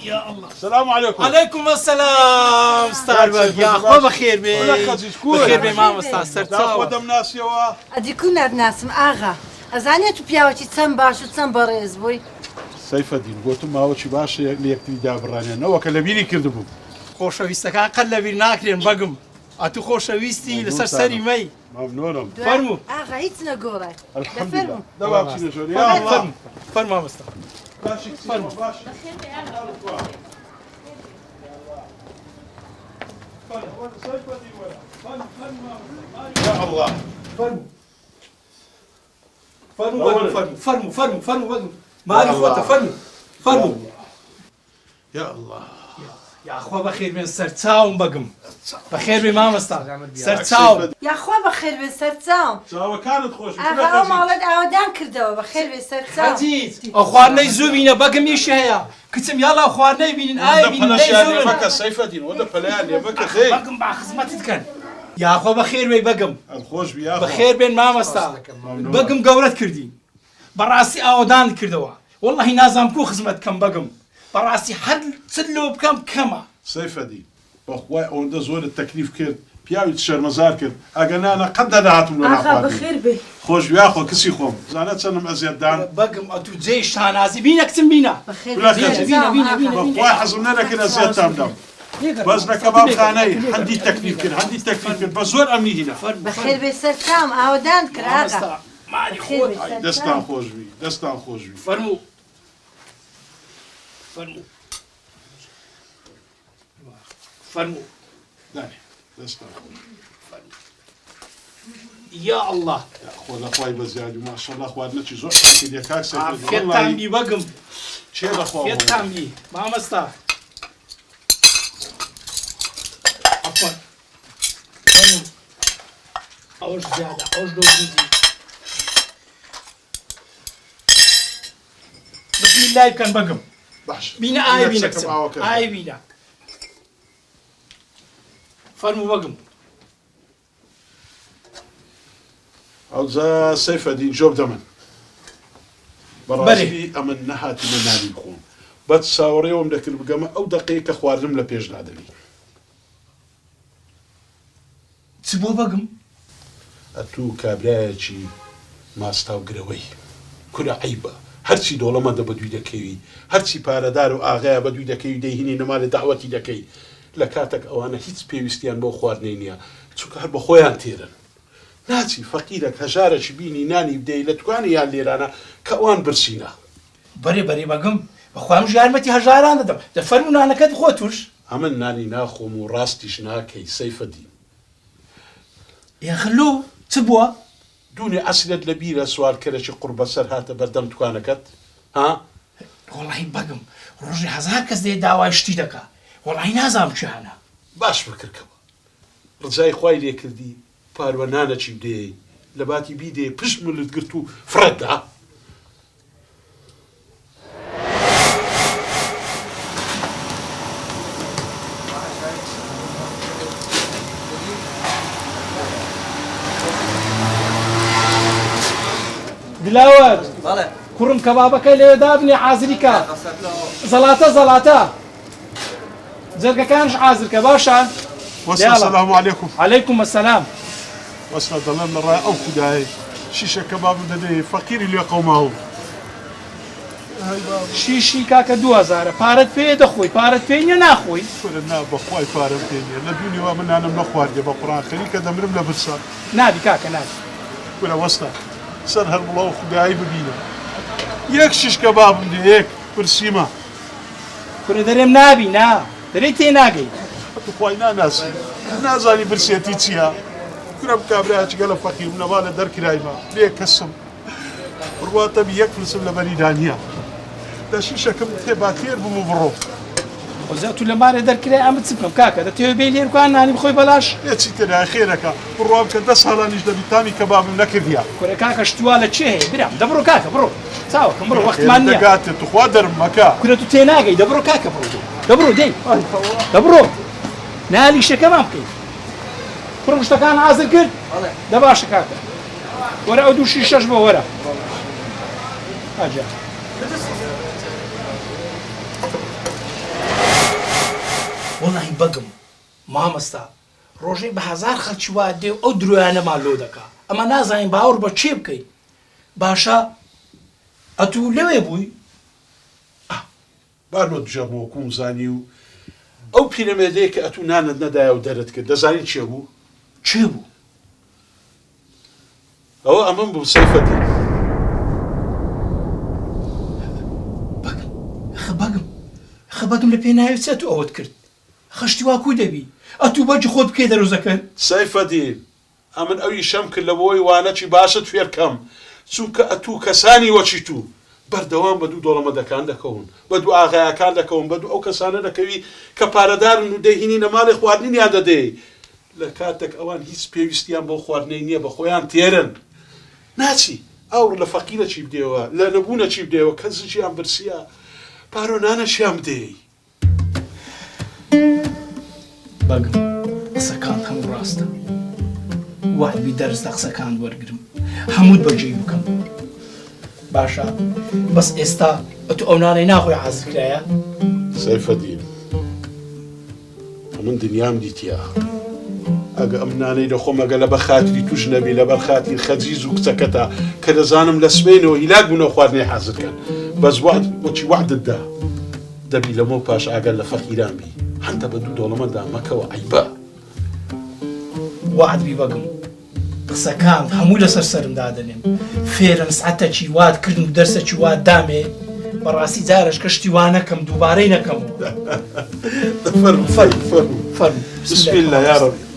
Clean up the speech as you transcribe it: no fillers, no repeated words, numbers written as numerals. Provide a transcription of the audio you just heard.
يا الله. السلام عليكم. عليكم السلام ستار يا اخو بخير بي. بخير بي ماما ستار سرتاو. خودم ناسیەوە. ئەدیکو ناسم ئاغا. ئەزانێت تو پیاوەکی چەند باش و چەند بەڕێز بووی. سەیفەدین گوتم ماوەکی باشە لە یەکتری دابڕانێنەوە کە لە بیری کردبوو. خۆشەویستەکان قەت لە بیر ناکرێن بەگم. ئەتو خۆشەویستی لەسەر سەری مەی. ممنونم. فەرموو. ئاغا هیچ نەگۆڕێ. الحەمدولله. دەوا بچینە ژۆر. یا الله. فەرموو ماما ستار. باشی فەرموو باش. يا الله. فرموا بقى ما اخوته فرموا يا الله. يا اخوة بخير من سرتاوم بقم بخير بماما ستار سرتاوم یاخوا بەخێر بێ سەرچاوم. چاوە کانت خۆش. ئاغا ئەو ماڵەت ئاوادان کردەوە بەخێر بێ سەرچاوم. حەجیج ئەو خواردنەی زوو بینە بەگم ئیش هەیە کچم یاڵا خواردنەی بینن ئایا بینن نەی زوون بەکە سەیفەدین وەدە پەلەیان لێ بکە خێر. بەگم با خزمەتت کەن. یا اخوة بخير بێ بەگم خۆش بیا. بخير بێن ماما ستار بەگم گەورەت کردی بەڕاستی ئاوادان کردەوە واللهی نازام کو خزمەت کەم بەگم بەڕاستی هەر چ لۆ بکەم کەمە. سەیفەدی بەخوای ئەوەندە زۆرت تەکلیف کرد پیاوی شەرمەزار کرد ئەگەنانە قەت نەداهاتم لە ئاغا ناخواردنی. بەخێر بێ. خۆش بیا خۆ کەسی خۆم زانە چەندم ئەزیەتدان. بەگم ئەتو جێی شانازی بینە کچم بینە بەخێر بەخوای حەزم نەدەکرد ئەزیەتتان بدەم. بەس لە کەبابخانەی هەندی تەکلیف کرد هەندی تەکلیف کرد بە زۆر ئەمنی هینە. بەخێر بێ سەرچاوم ئاوادان کرد ئاغا. دەستان خۆش بی دەستان خۆش بی. فەرموو دەستان خۆش. یا الله خۆ لەخوای بەزیادی ماشەڵڵا خواردنەکی زۆر کردی کاک سەیفەدی. فێتان بی بەگم چێ لەخوا فێتان بی مامەستا عەفوان فەرموو ئەوەش زیادە ئەوەش لۆ بوودی بسم الله بکەن بەگم باش. بینە ئایا بینە کچم ئایا بینە فەرموو بەگم. ئەوجا سەیفەدین جۆ بدە من. بەڕاستی ئەمن نەهاتینە نانی بخۆم. بەد چاوەڕێوەم دەکرد بگەمە ئەو دەقەیە کە خواردنم لە پێش نادەبی. چ بۆ بەگم؟ ئەتوو کابرایەکی ماستاو گرەوەی کورە عەیبە هەرچی دۆڵەمەندە بەدووی دەکەوی هەرچی پارەدار و ئاغایە بەدووی دەکەوی دەیهینی نەما لە داوەتی دەکەی لە کاتێک ئەوانە هیچ پێویستیان بۆ خواردنەی نییە چونکە هەر بە خۆیان تێرن. ناچی فەقیرێک هەژارێکی بینی نانی بدەی لە توانی یان لێرانە کە ئەوان برسینە. بەرێ بەگم بەخوام ژارمەتی هەژاران دەدەم دەفەرموو نانەکەت خۆ توش. ئەمن نانی ناخۆم و ڕاستیش ناکەی سەیفەدین. یاخلو چ بووە؟ دوونێ ئەسلت لە بیرە سوارکەرێکی قوربە سەر هاتە بەردەم توانەکەت ها؟ وەڵڵاهی بەگم ڕۆژی هەزار کەس دێ داوای شتی دەکا وەڵڵاهی نازام چیانە. باش بکردکەوە ڕجای خوای لێ کردی پاروە نانەچی بدێ لە باتی بیدێ پشت ملت گرت و فرەتدا. دلاوەت کوڕم کەبابەکەی لێوێ دابنێ حازری کە زەڵاتە جەرگەکانش حازر کە باشە. السلام عليكم. عليكم السلام. وصلنا ضلمنا الرأي أو خداي شيشة كباب ددي فقير اللي قومه شیشی کاکە 2000 پارەت پێ دەخۆی پارەت پێ نیە ناخۆی. فرنا بخواي فارم تاني لا دوني ومن أنا منخوار جب قرآن خليك هذا مرم لبرسان نابی کاکە نابی. ولا وصلنا سر هالله خداي ببينا يك شيش كباب دي يك برسيمة کورە دەرێم نابی نا دەرێ تێ ناگەی. خواینا نازانی برسێتی چییە؟ کورم کابراایکی گەلە فەقیر نەوانە دەرکرایمە لێ کەسم بڕواتە یەک فلسم لە بەریدانیە لە شیشەکەم تێبا تێر بووم و بڕۆ. خۆزە تو لە مارێ دەرکرای ئەمە چ بکەم کاکە دەتەوێت بێ لێرکوان نانی بخۆی بەلاش. هێچی تێنای خێرەکە بڕوام کە 10 ساڵانیش دەبیتانی کەبابم نەکردیا. کورە کاکە شتوا لە چێ هەیە برام دەبڕۆ کاکە بڕۆ چاوەکەم بڕۆ وەختمان نییە. دەگاتێت توخوا دەرم مەکە. کورە تو تێ ناگەی دەبڕۆ کاکە بڕۆ دەبڕۆ دەی دەبڕۆ نالیشەکەمان بکەین. کوڕم شتەکان حازر کرد؟ دە باشە کاکە وەرە ئەو 2 شیشەش بۆ وەرە. ئاجا بەگم مامەستا ڕۆژەی بە هەزار خەڵکی وا دێ و ئەو درۆیانەمان لۆ دەکا ئەمە نازانین باوەڕ بە چێ بکەین باشە ئەتوو لەوێ بووی بارۆ دژەمەوە کوم زانی و ئەو پیرەمێردەیە کە ئەتوو نانت نەدایە و دەرت کرد دەزانین چێ بوو چێ بوو ئەوە ئەمەم بوو سەیفەدین بەگم لە پێ ناوێت چێت و ئەوت کرد خەشتی وا کوی دەبی ئەتوو بەجی خۆت بکەی دەرۆزەکەن سەیفەدین ئەمن ئەوی شەم کرد لە بۆی وانەکی باشت فێرکەم چونکە ئەتوو کەسانی وەچی تو بەردەوام بە دوو دۆڵەمەدەکان دەکەون بە دوو ئاغایەکان دەکەون بە دوو ئەو کەسانە دەکەوی کە پارەدارن و دەهینی نەماڵی خواردنیان دەدەی لە کاتێک ئەوان هیچ پێویستیان بۆ خواردنەی نییە بە خۆیان تێرن ناچی ئەو لە فەقیرە چی بدێەوە لە نەبوونە چی بدێەوە کە زیان برسیە پارۆنانەشیان بدەی بەگم قسەکان هەموو ڕاستە وعدبی دەرز لە قسەکان وەرگرم هەمووت بەجێ بکەم باشە بەس ئێستا ئەتو ئەو نانەی ناخۆی حەزکرایە سەیفەدین من دنیام دیتیا ئەگە ئەم نانەی دەخۆم ئەگە لە بە خاتری توش نەبی لەبەر خاتیر خەجیز و کچەکەتە کە دەزانم لە سبەینەوە هیلاک بوونەوە خواردنەی حەزرکەن بەس وەچی وعدتدا دەبی لەمە پاش ئاگەر لە فەقیران بی هەندە بە دوو دۆڵەمەدا مەکەوە عیبە وعدبی بەگم قسەکان هەموو لەسەر سەرمدا دەنێم فێرم سعەتەکی وات کردن و دەرسێکی وات دامێ بەڕاستی جارش کەشتی وا نەکەم دووبارەی نەکەمەوە فەرموو بسم الله یا رەبی